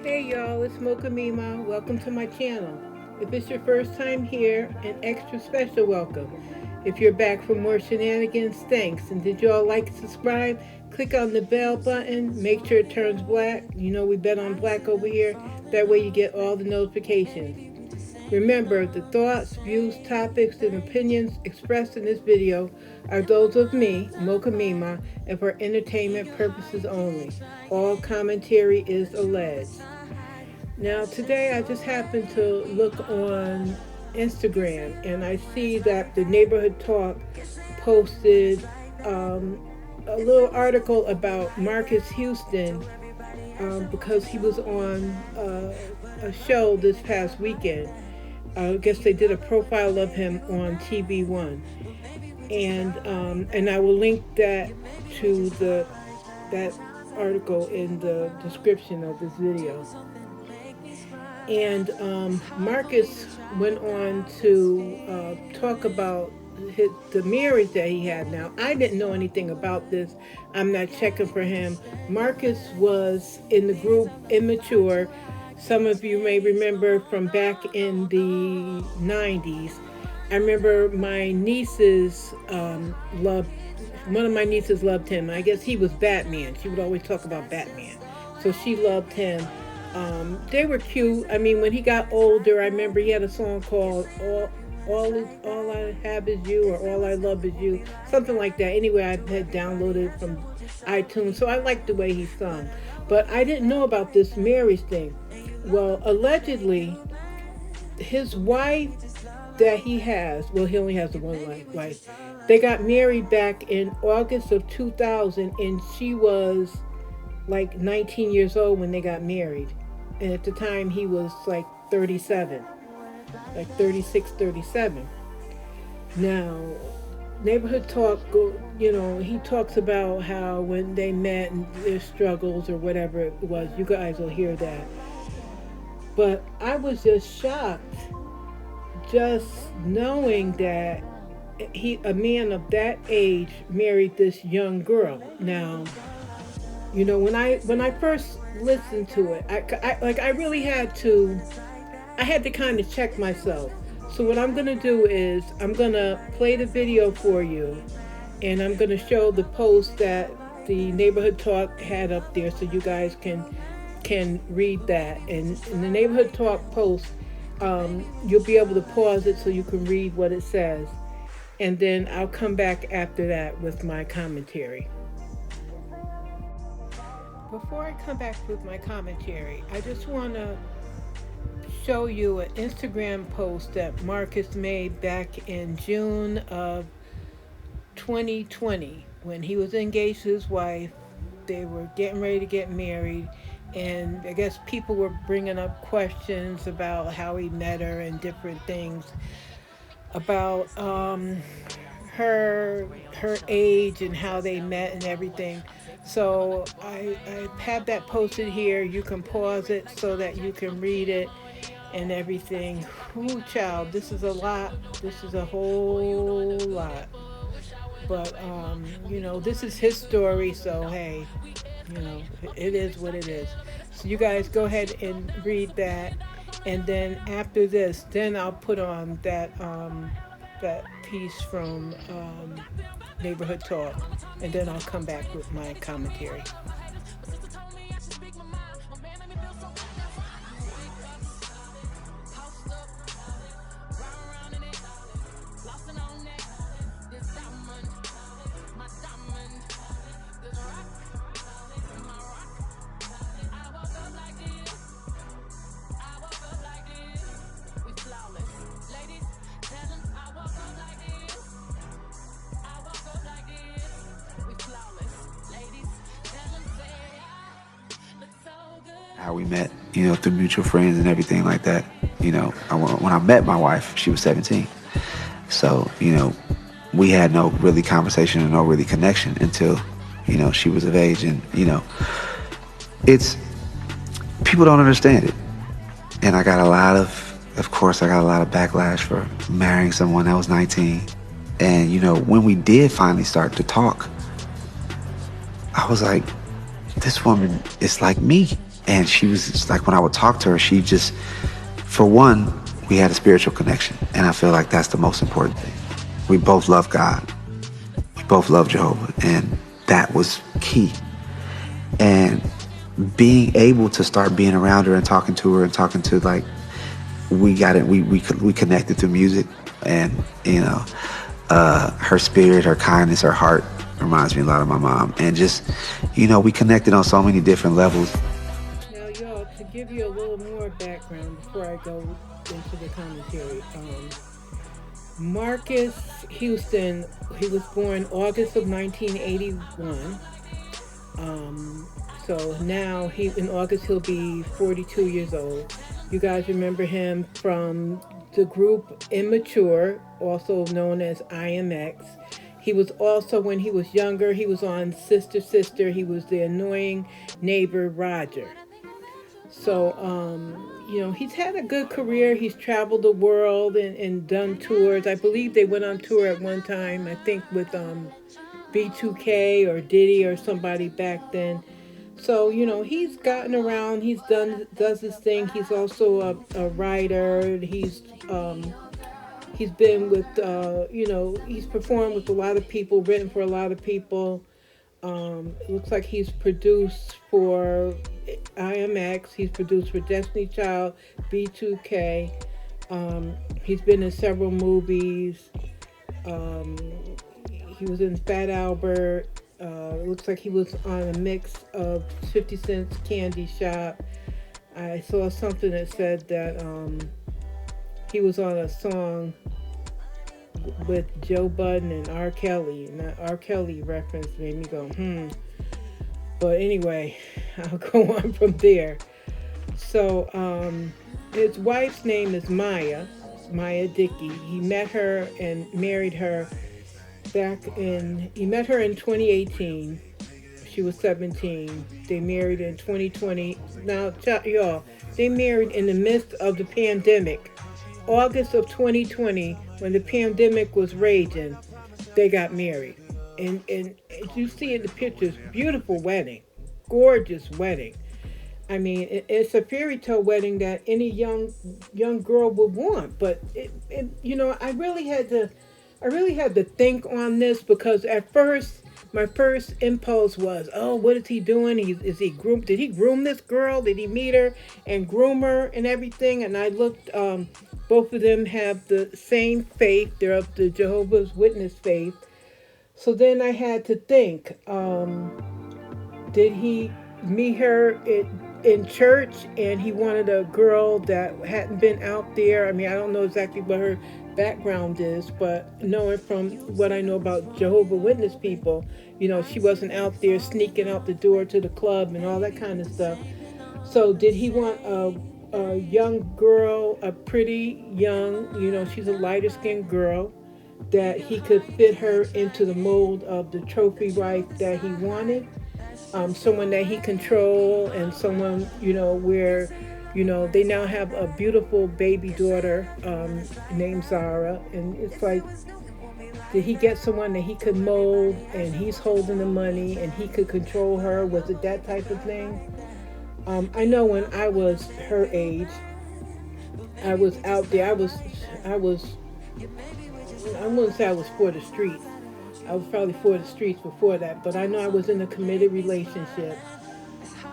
Hey y'all, it's MochaMeema. Welcome to my channel. If it's your first time here, an extra special welcome. If you're back for more shenanigans, thanks. And did y'all like and subscribe? Click on the bell button. Make sure it turns black. You know we bet on black over here. That way you get all the notifications. Remember, the thoughts, views, topics, and opinions expressed in this video are those of me, MochaMeema, and for entertainment purposes only. All commentary is alleged. Now, today I just happened to look on Instagram and I see that the Neighborhood Talk posted a little article about Marques Houston because he was on a show this past weekend. I guess they did a profile of him on TV1, and I will link that to that article in the description of this video. And Marques went on to talk about the marriage that he had. Now, I didn't know anything about this. I'm not checking for him. Marques was in the group Immature. Some of you may remember from back in the 90s. I remember my nieces loved, one of my nieces loved him. I guess he was Batman. She would always talk about Batman. So she loved him. They were cute. I mean, when he got older, I remember he had a song called All I Have Is You, or All I Love Is You, something like that. Anyway, I had downloaded it from iTunes, so I liked the way he sung. But I didn't know about this marriage thing. Well, allegedly, his wife that he has, well, he only has the one wife, they got married back in August of 2000, and she was like 19 years old when they got married. And at the time, he was like 37, like 36, 37. Now, Neighborhood Talk, he talks about how when they met and their struggles or whatever it was, you guys will hear that. But I was just shocked just knowing that a man of that age married this young girl. Now, when I first listened to it, I really had to kind of check myself. So what I'm gonna do is I'm gonna play the video for you, and I'm gonna show the post that the Neighborhood Talk had up there, so you guys can read that. And in the Neighborhood Talk post, you'll be able to pause it so you can read what it says, and then I'll come back after that with my commentary. Before I come back with my commentary, I just want to show you an Instagram post that Marques made back in June of 2020 when he was engaged to his wife. They were getting ready to get married, and I guess people were bringing up questions about how he met her and different things about her age and how they met and everything. So I have that posted here. You can pause it so that you can read it and everything. Ooh, child, this is a lot. This is a whole lot. But this is his story, so hey, it is what it is. So you guys go ahead and read that, and then after this, then I'll put on that piece from Neighborhood Talk, and then I'll come back with my commentary. How we met, through mutual friends and everything like that. When I met my wife, she was 17. So, we had no really conversation and no really connection until, she was of age. And, it's, people don't understand it. And I got a lot of course, I got a lot of backlash for marrying someone that was 19. And, when we did finally start to talk, I was like, this woman is like me. And she was just like, when I would talk to her, she just, for one, we had a spiritual connection. And I feel like that's the most important thing. We both love God. We both love Jehovah. And that was key. And being able to start being around her and talking to her and talking to, like, we got it. We connected through music, and her spirit, her kindness, her heart reminds me a lot of my mom, and just, we connected on so many different levels. Now, y'all, to give you a little more background before I go into the commentary, Marcus Houston, he was born August of 1981. Um, so now in August he'll be 42 years old. You guys remember him from the group Immature, also known as IMX. He was also, when he was younger, he was on Sister Sister. He was the annoying neighbor Roger. So, he's had a good career. He's traveled the world and done tours. I believe they went on tour at one time, I think with B2K or Diddy or somebody back then. So, he's gotten around. Does his thing. He's also a writer. He's been with, he's performed with a lot of people, written for a lot of people. It looks like he's produced for IMX. He's produced for Destiny Child, B2K. He's been in several movies. Um, he was in Fat Albert. It looks like he was on a mix of 50 Cent's Candy Shop. I saw something that said that he was on a song with Joe Budden and R. Kelly. And that R. Kelly reference made me go, But anyway, I'll go on from there. So, his wife's name is Miya Dickey. He met her and married her he met her in 2018. She was 17. They married in 2020. Now, y'all, they married in the midst of the pandemic. August of 2020, when the pandemic was raging, they got married. And as you see in the pictures, beautiful wedding, gorgeous wedding. I mean, it's a fairy tale wedding that any young girl would want. But I really had to think on this, because at first my first impulse was, oh, what is he doing? Is he groomed? Did he groom this girl? Did he meet her and groom her and everything? And I looked. Both of them have the same faith. They're of the Jehovah's Witness faith. So then I had to think. Did he meet her in church, and he wanted a girl that hadn't been out there? I mean, I don't know exactly what her background is, but knowing from what I know about Jehovah Witness people, she wasn't out there sneaking out the door to the club and all that kind of stuff. So did he want a young girl, a pretty young, she's a lighter skinned girl, that he could fit her into the mold of the trophy wife that he wanted? Someone that he control, and someone, where, they now have a beautiful baby daughter named Zara. And it's like, did he get someone that he could mold, and he's holding the money and he could control her? Was it that type of thing? I know when I was her age, I was out there. I wouldn't say I was for the streets. I was probably for the streets before that, but I know I was in a committed relationship.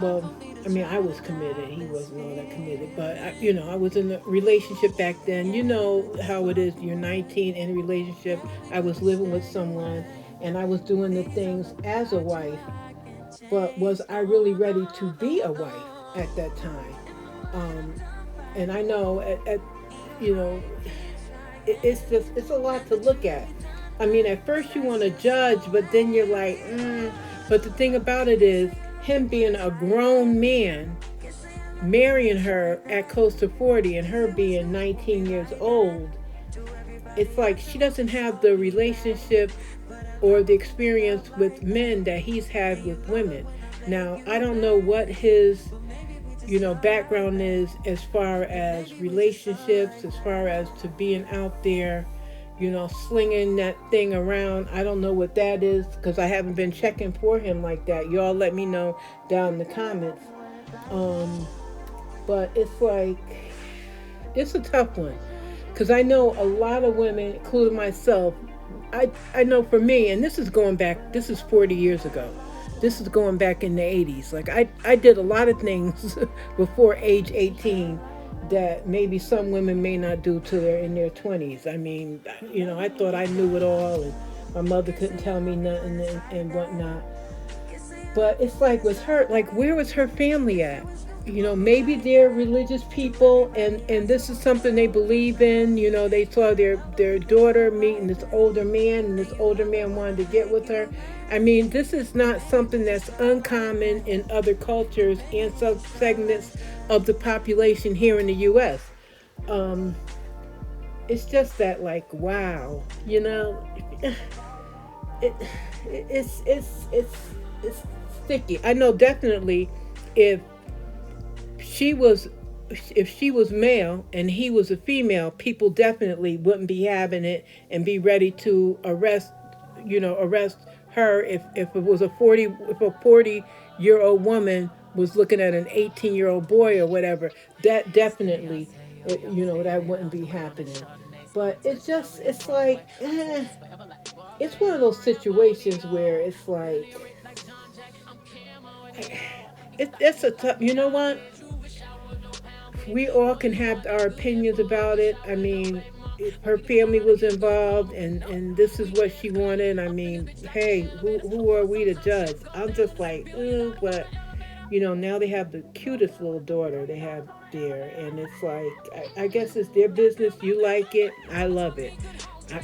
Well, I mean, I was committed. He wasn't all that committed, but I was in a relationship back then. You know how it is. You're 19 in a relationship. I was living with someone, and I was doing the things as a wife. But was I really ready to be a wife at that time? Um, and I know you know, it's a lot to look at. I mean, at first you want to judge, but then you're like, But the thing about it is, him being a grown man, marrying her at close to 40, and her being 19 years old, it's like she doesn't have the relationship or the experience with men that he's had with women. Now, I don't know what his, background is as far as relationships, as far as to being out there, slinging that thing around. I don't know what that is, because I haven't been checking for him like that. Y'all let me know down in the comments. Um, but it's like it's a tough one because I know a lot of women, including myself. I know for me, and this is going back. This is 40 years ago. This is going back in the 80s. Like I did a lot of things before age 18 that maybe some women may not do till they're in their 20s. I mean, I thought I knew it all, and my mother couldn't tell me nothing and whatnot. But it's like with her, like where was her family at? Maybe they're religious people, and this is something they believe in. They saw their daughter meeting this older man, and this older man wanted to get with her. I mean, this is not something that's uncommon in other cultures and some segments of the population here in the U.S. Um, it's just that, like, wow, it, it's sticky. I know definitely if she was if she was male and he was a female, people definitely wouldn't be having it and be ready to arrest her if it was a 40-year-old woman was looking at an 18-year-old boy or whatever. That definitely, that wouldn't be happening. But it's like, it's one of those situations where it's like, it's a tough. You know what? We all can have our opinions about it. I mean, if her family was involved and this is what she wanted, I mean, hey, who are we to judge? I'm just like, but now they have the cutest little daughter they have there, and it's like, I guess it's their business. You like it, I love it. I,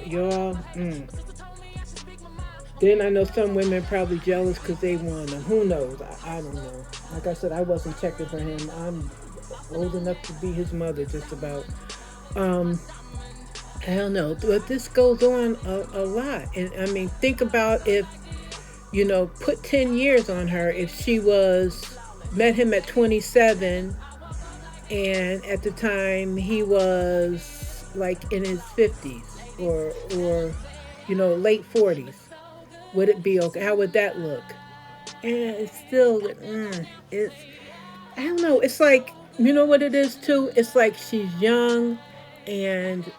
y'all. Then I know some women probably jealous because they want him. Who knows? I don't know. Like I said, I wasn't checking for him. I'm old enough to be his mother, just about. Um, I don't know, but this goes on a lot. And I mean, think about if put 10 years on her. If she was met him at 27, and at the time he was like in his 50s or late 40s, would it be okay? How would that look? And it's still, it's, I don't know. It's like, you know what it is too? It's like she's young, and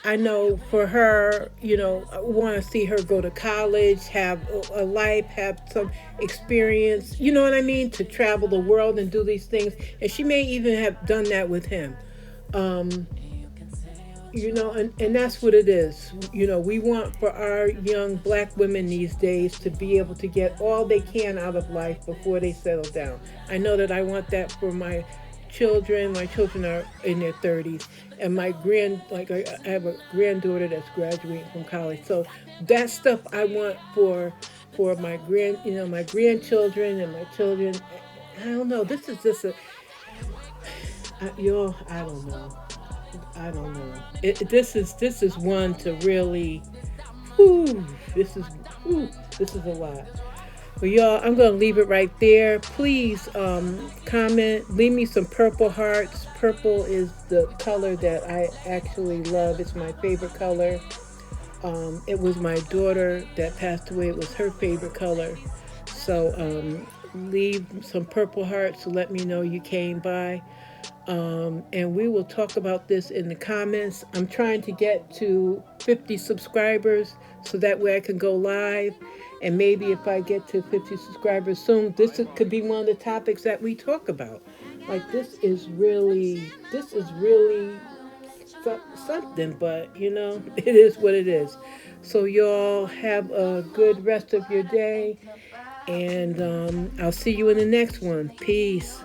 I know for her, I want to see her go to college, have a life, have some experience, you know what I mean? To travel the world and do these things. And she may even have done that with him. Um, and that's what it is. We want for our young black women these days to be able to get all they can out of life before they settle down. I know that I want that for my children. My children are in their 30s, and I have a granddaughter that's graduating from college. So that stuff I want for my grandchildren and my children. I don't know. This is just I don't know. I don't know. This is one to really. Whew, this is this is a lot. But y'all, I'm gonna leave it right there. Please comment. Leave me some purple hearts. Purple is the color that I actually love. It's my favorite color. It was my daughter that passed away. It was her favorite color. So leave some purple hearts to let me know you came by. And we will talk about this in the comments. I'm trying to get to 50 subscribers so that way I can go live. And maybe if I get to 50 subscribers soon, could be one of the topics that we talk about. Like this is really something, but it is what it is. So y'all have a good rest of your day, and I'll see you in the next one. Peace.